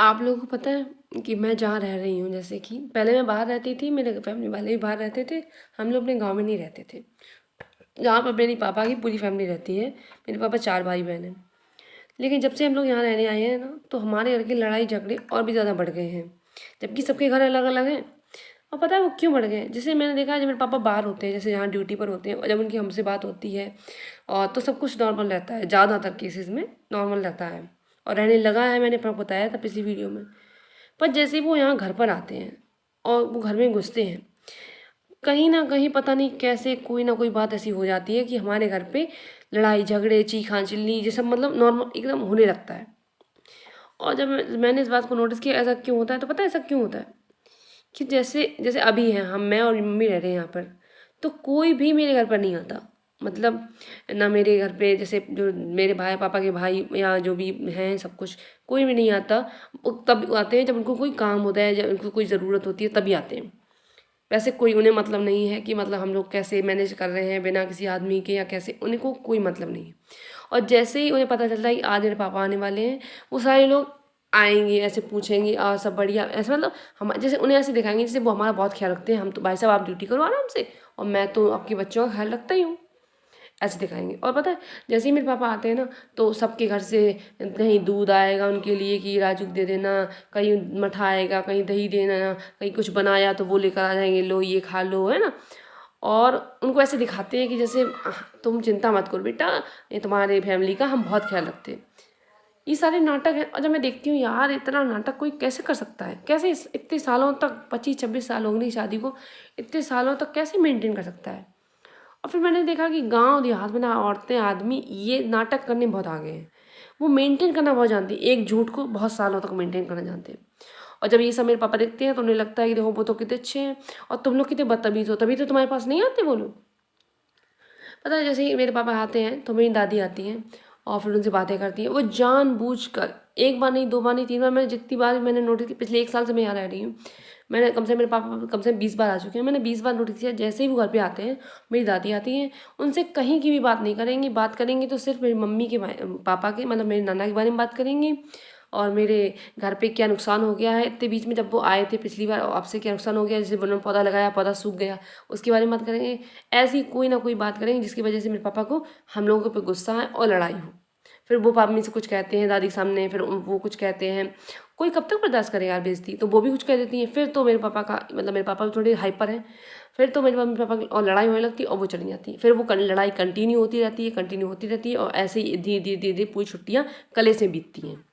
आप लोगों को पता है कि मैं जहाँ रह रही हूँ, जैसे कि पहले मैं बाहर रहती थी, मेरे फैमिली वाले भी बाहर रहते थे, हम लोग अपने गांव में नहीं रहते थे। जहाँ पर मेरी पापा की पूरी फैमिली रहती है। मेरे पापा 4 भाई बहन हैं। लेकिन जब से हम लोग यहाँ रहने आए हैं ना, तो हमारे घर की लड़ाई झगड़े और भी ज़्यादा बढ़ गए हैं, जबकि सबके घर अलग अलग हैं। और पता है वो क्यों बढ़ गए? जैसे मैंने देखा है, जब मेरे पापा बाहर होते हैं, जैसे यहाँ ड्यूटी पर होते हैं, और जब उनकी हमसे बात होती है और तो सब कुछ नॉर्मल रहता है, ज़्यादातर केसेस में नॉर्मल रहता है और रहने लगा है। मैंने आपको बताया था पिछली वीडियो में। पर जैसे ही वो यहाँ घर पर आते हैं और वो घर में घुसते हैं, कहीं ना कहीं पता नहीं कैसे कोई ना कोई बात ऐसी हो जाती है कि हमारे घर पे लड़ाई झगड़े चीखा चिल्ली ये सब मतलब नॉर्मल एकदम होने लगता है। और जब मैंने इस बात को नोटिस किया ऐसा क्यों होता है, तो पता है ऐसा क्यों होता है कि जैसे जैसे अभी हैं हम, मैं और मम्मी रह रहे हैं यहाँ पर, तो कोई भी मेरे घर पर नहीं आता। मतलब ना मेरे घर पे जैसे जो मेरे भाई पापा के भाई या जो भी हैं सब कुछ, कोई भी नहीं आता। वो तब आते हैं जब उनको कोई काम होता है, जब उनको कोई ज़रूरत होती है तभी आते हैं। वैसे कोई उन्हें मतलब नहीं है कि मतलब हम लोग कैसे मैनेज कर रहे हैं बिना किसी आदमी के या कैसे, उनको कोई मतलब नहीं है। और जैसे ही उन्हें पता चलता है कि आज मेरे पापा आने वाले हैं, वो सारे लोग आएंगे, ऐसे पूछेंगे और सब बढ़िया, ऐसे मतलब हम जैसे उन्हें ऐसे दिखाएंगे जैसे वो हमारा बहुत ख्याल रखते हैं। हम तो भाई साहब आप ड्यूटी करो आराम से, और मैं तो आपके बच्चों का ख्याल रखता ही हूँ, ऐसे दिखाएंगे। और पता है जैसे ही मेरे पापा आते हैं ना, तो सबके घर से कहीं दूध आएगा उनके लिए कि राजू दे देना, कहीं मठा आएगा, कहीं दही देना, कहीं कुछ बनाया तो वो लेकर आ जाएंगे, लो ये खा लो, है ना। और उनको ऐसे दिखाते हैं कि जैसे तुम चिंता मत करो बेटा, ये तुम्हारे फैमिली का हम बहुत ख्याल रखते हैं। ये सारे नाटक हैं। और जब मैं देखती हूँ यार इतना नाटक कोई कैसे कर सकता है, कैसे इतने सालों तक, 25-26 साल हो गई शादी को, इतने सालों तक कैसे मेंटेन कर सकता है। और फिर मैंने देखा कि गांव देहात में ना औरतें आदमी ये नाटक करने बहुत आगे हैं। वो मेंटेन करना बहुत जानती है, एक झूठ को बहुत सालों तक मेंटेन करना जानते हैं। और जब ये सब मेरे पापा देखते हैं तो उन्हें लगता है कि देखो वो तो कितने अच्छे हैं और तुम लोग कितने बदतमीज हो, तभी तो तुम्हारे पास नहीं आते वो लोग। पता है जैसे ही मेरे पापा आते हैं तो मेरी दादी आती हैं और फिर उनसे बातें करती हैं। वो जानबूझकर, एक बार नहीं, दो बार नहीं, 3 बार, मैंने जितनी बार मैंने नोटिस की, पिछले 1 साल से मैं यहाँ रह रही हूँ, मैंने कम से मेरे पापा कम से 20 बार आ चुके हैं। मैंने 20 बार नोटिस किया, जैसे ही वो घर पे आते हैं मेरी दादी आती हैं, उनसे कहीं की भी बात नहीं करेंगी। बात करेंगी तो सिर्फ मेरी मम्मी के पापा के मतलब मेरे नाना के बारे में बात करेंगी, और मेरे घर पे क्या नुकसान हो गया है इतने बीच में जब वो आए थे पिछली बार, और आपसे क्या नुकसान हो गया, जैसे उन्होंने पौधा लगाया पौधा सूख गया, उसके बारे में बात करेंगे। ऐसी कोई ना कोई बात करेंगे जिसकी वजह से मेरे पापा को हम लोगों पे गुस्सा है और लड़ाई हो। फिर वो मम्मी से कुछ कहते हैं दादी के सामने, फिर वो कुछ कहते हैं। कोई कब तक बर्दाश्त करे यार बेइज्जती, तो वो भी कुछ कह देती हैं। फिर तो मेरे पापा का मतलब मेरे पापा थोड़े हाइपर हैं, फिर तो मेरे मम्मी पापा की और लड़ाई होने लगती है और वो चली जाती है। फिर वो लड़ाई कंटिन्यू होती रहती है, कंटिन्यू होती रहती है, और ऐसे ही धीरे धीरे धीरे धीरे पूरी छुट्टियाँ कले से बीतती हैं।